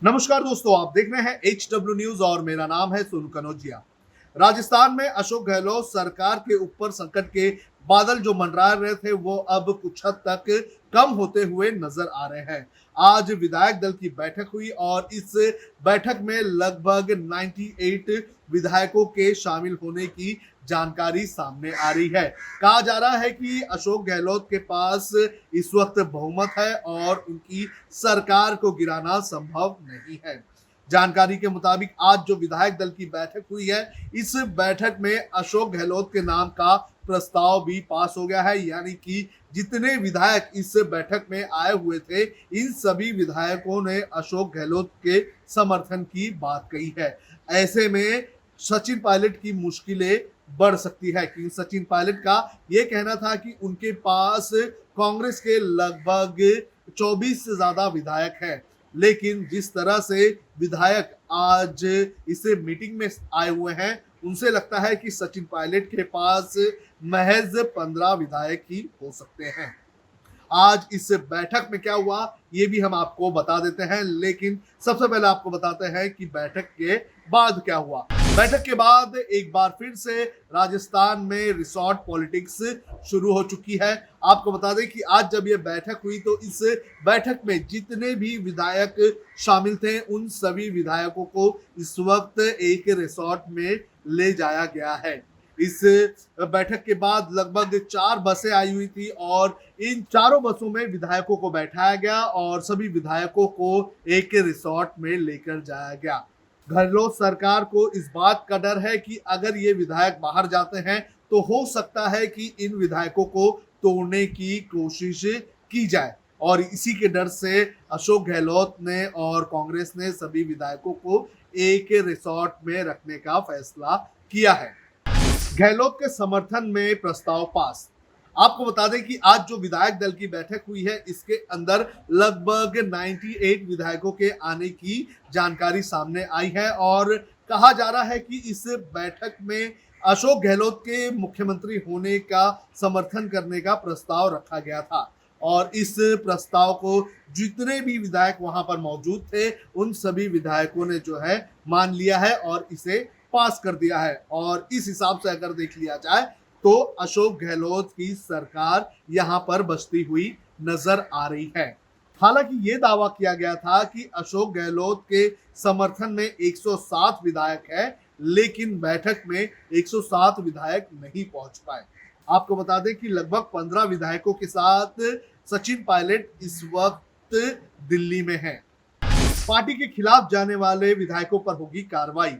नमस्कार दोस्तों, आप देख रहे हैं HW न्यूज और मेरा नाम है सोनू कनौजिया। राजस्थान में अशोक गहलोत सरकार के ऊपर संकट के बादल जो मंडरा रहे थे वो अब कुछ हद तक कम होते हुए नजर आ रहे हैं। आज विधायक दल की बैठक हुई और इस बैठक में लगभग 98 विधायकों के शामिल होने की जानकारी सामने आ रही है। कहा जा रहा है कि अशोक गहलोत के पास इस वक्त बहुमत है और उनकी सरकार को गिराना संभव नहीं है। जानकारी के मुताबिक आज जो विधायक दल की बैठक हुई है, इस बैठक में अशोक गहलोत के नाम का प्रस्ताव भी पास हो गया है। यानी कि जितने विधायक इस बैठक में आए हुए थे, इन सभी विधायकों ने अशोक गहलोत के समर्थन की बात कही है। ऐसे में सचिन पायलट की मुश्किलें बढ़ सकती है कि सचिन पायलट का यह कहना था कि उनके पास कांग्रेस के लगभग 24 से ज्यादा विधायक हैं, लेकिन जिस तरह से विधायक आज इसे मीटिंग में आए हुए हैं, उनसे लगता है कि सचिन पायलट के पास महज 15 विधायक ही हो सकते हैं। आज इस बैठक में क्या हुआ ये भी हम आपको बता देते हैं, लेकिन सबसे पहले आपको बताते हैं कि बैठक के बाद क्या हुआ। बैठक के बाद एक बार फिर से राजस्थान में रिसोर्ट पॉलिटिक्स शुरू हो चुकी है। आपको बता दें कि आज जब ये बैठक हुई तो इस बैठक में जितने भी विधायक शामिल थे, उन सभी विधायकों को इस वक्त एक रिसोर्ट में ले जाया गया है। इस बैठक के बाद लगभग 4 बसें आई हुई थी और इन चारों बसों में विधायकों को बैठाया गया और सभी विधायकों को एक रिसोर्ट में लेकर जाया गया। गहलोत सरकार को इस बात का डर है कि अगर ये विधायक बाहर जाते हैं तो हो सकता है कि इन विधायकों को तोड़ने की कोशिश की जाए, और इसी के डर से अशोक गहलोत ने और कांग्रेस ने सभी विधायकों को एक रिसोर्ट में रखने का फैसला किया है। गहलोत के समर्थन में प्रस्ताव पास। आपको बता दें कि आज जो विधायक दल की बैठक हुई है, इसके अंदर लगभग 98 विधायकों के आने की जानकारी सामने आई है और कहा जा रहा है कि इस बैठक में अशोक गहलोत के मुख्यमंत्री होने का समर्थन करने का प्रस्ताव रखा गया था और इस प्रस्ताव को जितने भी विधायक वहां पर मौजूद थे, उन सभी विधायकों ने जो है मान लिया है और इसे पास कर दिया है। और इस हिसाब से अगर देख लिया जाए तो अशोक गहलोत की सरकार यहां पर बचती हुई नजर आ रही है। हालांकि ये दावा किया गया था कि अशोक गहलोत के समर्थन में 107 विधायक है, लेकिन बैठक में 107 विधायक नहीं पहुंच पाए। आपको बता दें कि लगभग 15 विधायकों के साथ सचिन पायलट इस वक्त दिल्ली में है। पार्टी के खिलाफ जाने वाले विधायकों पर होगी कार्रवाई।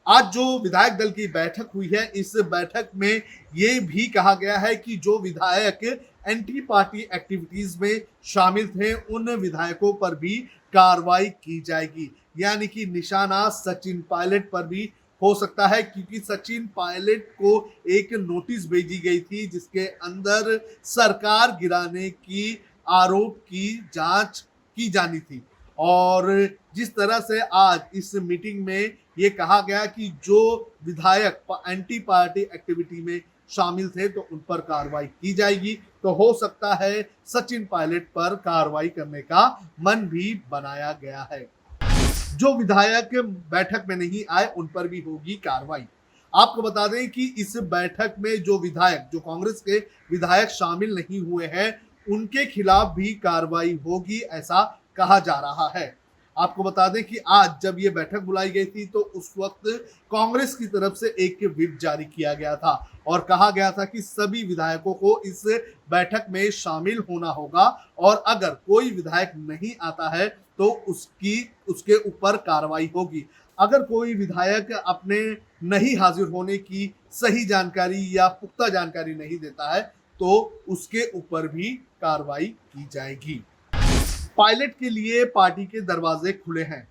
आज जो विधायक दल की बैठक हुई है, इस बैठक में ये भी कहा गया है कि जो विधायक एंटी पार्टी एक्टिविटीज में शामिल थे, उन विधायकों पर भी कार्रवाई की जाएगी। यानी कि निशाना सचिन पायलट पर भी हो सकता है, क्योंकि सचिन पायलट को एक नोटिस भेजी गई थी जिसके अंदर सरकार गिराने की आरोप की जांच की जानी थी। और जिस तरह से आज इस मीटिंग में ये कहा गया कि जो विधायक एंटी पार्टी एक्टिविटी में शामिल थे तो उन पर कार्रवाई की जाएगी, तो हो सकता है सचिन पायलट पर कार्रवाई करने का मन भी बनाया गया है। जो विधायक बैठक में नहीं आए उन पर भी होगी कार्रवाई। आपको बता दें कि इस बैठक में जो विधायक, जो कांग्रेस के विधायक शामिल नहीं हुए हैं, उनके खिलाफ भी कार्रवाई होगी, ऐसा कहा जा रहा है। आपको बता दें कि आज जब ये बैठक बुलाई गई थी तो उस वक्त कांग्रेस की तरफ से एक व्हिप जारी किया गया था और कहा गया था कि सभी विधायकों को इस बैठक में शामिल होना होगा और अगर कोई विधायक नहीं आता है तो उसके ऊपर कार्रवाई होगी। अगर कोई विधायक अपने नहीं हाजिर होने की सही जानकारी या पुख्ता जानकारी नहीं देता है तो उसके ऊपर भी कार्रवाई की जाएगी। पायलट के लिए पार्टी के दरवाजे खुले हैं।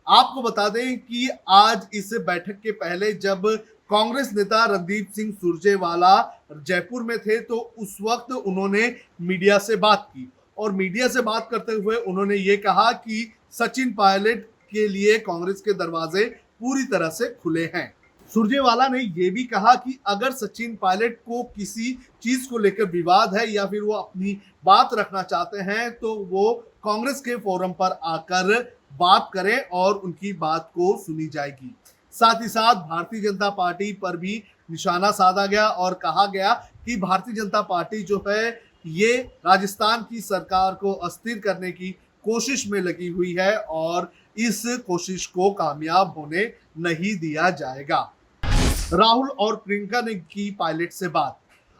आपको बता दें कि आज इस बैठक के पहले जब कांग्रेस नेता रणदीप सिंह सुरजेवाला जयपुर में थे तो उस वक्त उन्होंने मीडिया से बात की और मीडिया से बात करते हुए उन्होंने ये कहा कि सचिन पायलट के लिए कांग्रेस के दरवाजे पूरी तरह से खुले हैं। सुरजेवाला ने यह भी कहा कि अगर सचिन पायलट को किसी चीज को लेकर विवाद है या फिर वो अपनी बात रखना चाहते हैं तो वो कांग्रेस के फोरम पर आकर बात करें और उनकी बात को सुनी जाएगी। साथ ही साथ भारतीय जनता पार्टी पर भी निशाना साधा गया और कहा गया कि भारतीय जनता पार्टी जो है ये राजस्थान की सरकार को अस्थिर करने की कोशिश में लगी हुई है और इस कोशिश को कामयाब होने नहीं दिया जाएगा। राहुल और प्रियंका ने की पायलट से बात।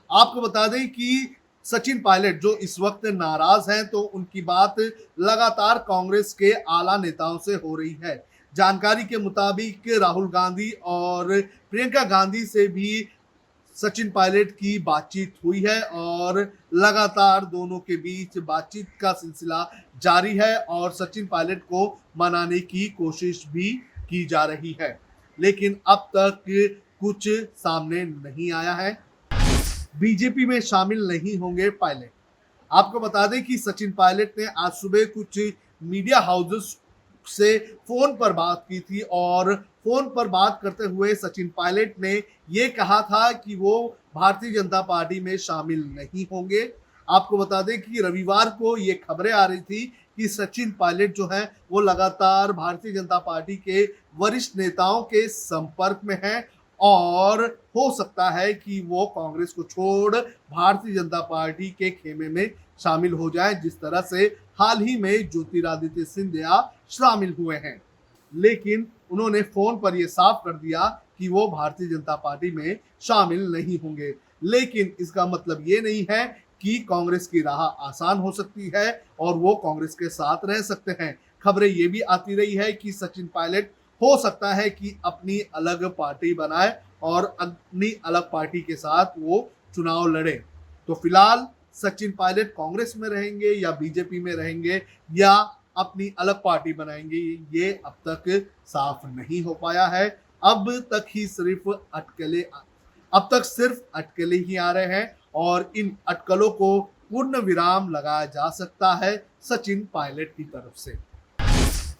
आपको बता दें कि सचिन पायलट जो इस वक्त नाराज हैं तो उनकी बात लगातार कांग्रेस के आला नेताओं से हो रही है। जानकारी के मुताबिक राहुल गांधी और प्रियंका गांधी से भी सचिन पायलट की बातचीत हुई है और लगातार दोनों के बीच बातचीत का सिलसिला जारी है और सचिन पायलट को मनाने की कोशिश भी की जा रही है, लेकिन अब तक कुछ सामने नहीं आया है। बीजेपी में शामिल नहीं होंगे पायलट। आपको बता दें कि सचिन पायलट ने आज सुबह कुछ मीडिया हाउसेस से फोन पर बात की थी और फोन पर बात करते हुए सचिन पायलट ने ये कहा था कि वो भारतीय जनता पार्टी में शामिल नहीं होंगे। आपको बता दें कि रविवार को ये खबरें आ रही थी कि सचिन पायलट जो है वो लगातार भारतीय जनता पार्टी के वरिष्ठ नेताओं के संपर्क में हैं और हो सकता है कि वो कांग्रेस को छोड़ भारतीय जनता पार्टी के खेमे में शामिल हो जाए, जिस तरह से हाल ही में ज्योतिरादित्य सिंधिया शामिल हुए हैं। लेकिन उन्होंने फोन पर यह साफ कर दिया कि वो भारतीय जनता पार्टी में शामिल नहीं होंगे। लेकिन इसका मतलब ये नहीं है कि कांग्रेस की राह आसान हो सकती है और वो कांग्रेस के साथ रह सकते हैं। खबरें ये भी आती रही है कि सचिन पायलट हो सकता है कि अपनी अलग पार्टी बनाए और अपनी अलग पार्टी के साथ वो चुनाव लड़े। तो फिलहाल सचिन पायलट कांग्रेस में रहेंगे या बीजेपी में रहेंगे या अपनी अलग पार्टी बनाएंगे, ये अब तक साफ नहीं हो पाया है। अब तक सिर्फ अटकलें ही आ रहे हैं और इन अटकलों को पूर्ण विराम लगाया जा सकता है सचिन पायलट की तरफ से।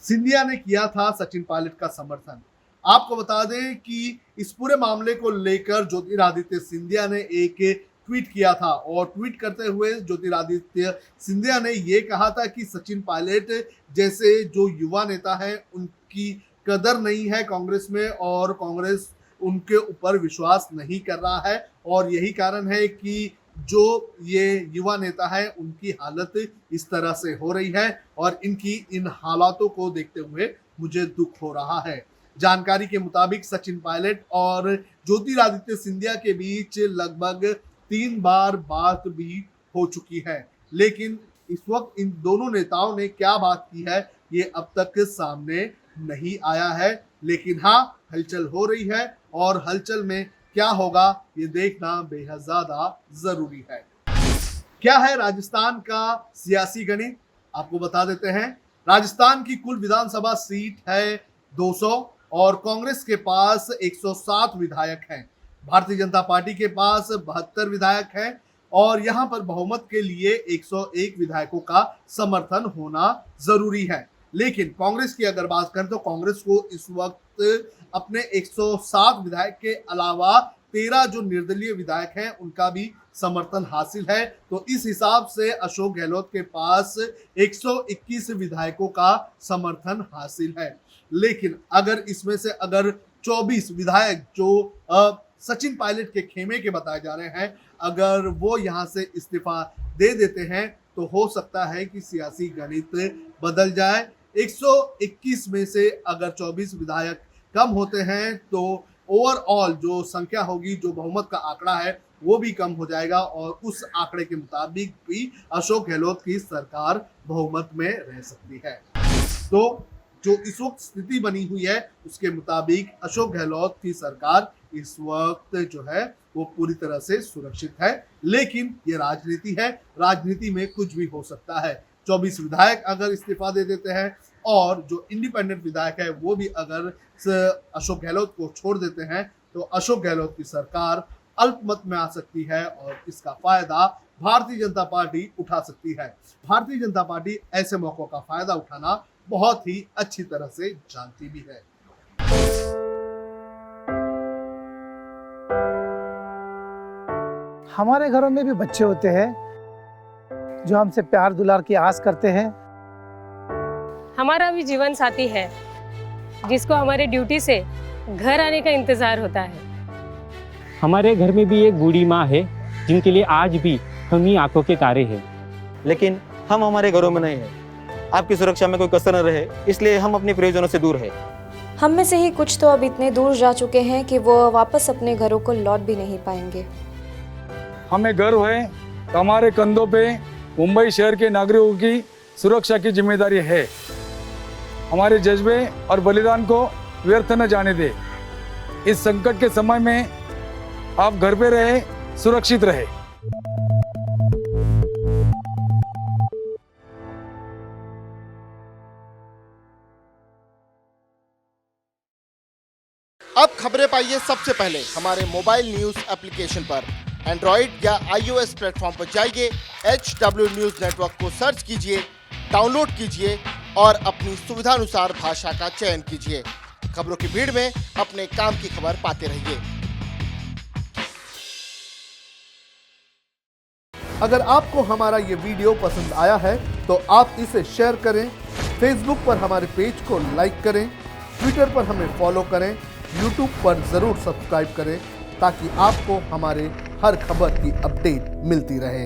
सिंधिया ने किया था सचिन पायलट का समर्थन। आपको बता दें कि इस पूरे मामले को लेकर ज्योतिरादित्य सिंधिया ने एक ट्वीट किया था और ट्वीट करते हुए ज्योतिरादित्य सिंधिया ने ये कहा था कि सचिन पायलट जैसे जो युवा नेता हैं उनकी कदर नहीं है कांग्रेस में और कांग्रेस उनके ऊपर विश्वास नहीं कर रहा है और यही कारण है कि जो ये युवा नेता है उनकी हालत इस तरह से हो रही है और इनकी इन हालातों को देखते हुए मुझे दुख हो रहा है। जानकारी के मुताबिक सचिन पायलट और ज्योतिरादित्य सिंधिया के बीच लगभग 3 बार बात भी हो चुकी है, लेकिन इस वक्त इन दोनों नेताओं ने क्या बात की है ये अब तक सामने नहीं आया है। लेकिन हाँ, हलचल हो रही है और हलचल में क्या होगा ये देखना बेहद ज्यादा जरूरी है। क्या है राजस्थान का सियासी गणित, आपको बता देते हैं। राजस्थान की कुल विधानसभा सीट है 200 और कांग्रेस के पास 107 विधायक हैं। भारतीय जनता पार्टी के पास 72 विधायक हैं और यहां पर बहुमत के लिए 101 विधायकों का समर्थन होना जरूरी है। लेकिन कांग्रेस की अगर बात करें तो कांग्रेस को इस वक्त अपने 107 विधायक के अलावा 13 जो निर्दलीय विधायक हैं उनका भी समर्थन हासिल है। तो इस हिसाब से अशोक गहलोत के पास 121 विधायकों का समर्थन हासिल है। लेकिन अगर इसमें से अगर 24 विधायक जो सचिन पायलट के खेमे के बताए जा रहे हैं, अगर वो यहां से इस्तीफा दे देते हैं तो हो सकता है कि सियासी गणित बदल जाए। 121 में से अगर 24 विधायक कम होते हैं तो ओवरऑल जो संख्या होगी, जो बहुमत का आंकड़ा है वो भी कम हो जाएगा और उस आंकड़े के मुताबिक भी अशोक गहलोत की सरकार बहुमत में रह सकती है। तो जो इस वक्त स्थिति बनी हुई है उसके मुताबिक अशोक गहलोत की सरकार इस वक्त जो है वो पूरी तरह से सुरक्षित है। लेकिन ये राजनीति है, राजनीति में कुछ भी हो सकता है। 24 विधायक अगर इस्तीफा दे देते हैं और जो इंडिपेंडेंट विधायक है वो भी अगर अशोक गहलोत को छोड़ देते हैं तो अशोक गहलोत की सरकार अल्पमत में आ सकती है और इसका फायदा भारतीय जनता पार्टी उठा सकती है। भारतीय जनता पार्टी ऐसे मौकों का फायदा उठाना बहुत ही अच्छी तरह से जानती भी है। हमारे घरों में भी बच्चे होते हैं जो हमसे प्यार दुलार की आस करते हैं, हमारा भी जीवन साथी है जिसको हमारे ड्यूटी से घर आने का इंतजार होता है। हमारे घर में भी एक बूढ़ी माँ है जिनके लिए आज भी हम ही आंखों के तारे हैं। लेकिन हम हमारे घरों में नहीं हैं। आपकी सुरक्षा में कोई कसर न रहे, इसलिए हम अपने प्रियजनों से दूर हैं। हम में से ही कुछ तो अब इतने दूर जा चुके हैं कि वो वापस अपने घरों को लौट भी नहीं पाएंगे। हमें गर्व है कि हमारे कंधों पे मुंबई शहर के नागरिकों की सुरक्षा की जिम्मेदारी है। हमारे जज्बे और बलिदान को व्यर्थ न जाने दे। इस संकट के समय में आप घर पे रहे, सुरक्षित रहे। अब खबरें पाइए सबसे पहले हमारे मोबाइल न्यूज एप्लीकेशन पर। एंड्रॉइड या iOS प्लेटफॉर्म पर जाइए, HW न्यूज नेटवर्क को सर्च कीजिए, डाउनलोड कीजिए और अपनी सुविधानुसार भाषा का चयन कीजिए। खबरों की भीड़ में अपने काम की खबर पाते रहिए। अगर आपको हमारा ये वीडियो पसंद आया है तो आप इसे शेयर करें, फेसबुक पर हमारे पेज को लाइक करें, ट्विटर पर हमें फॉलो करें, यूट्यूब पर ज़रूर सब्सक्राइब करें ताकि आपको हमारे हर खबर की अपडेट मिलती रहे।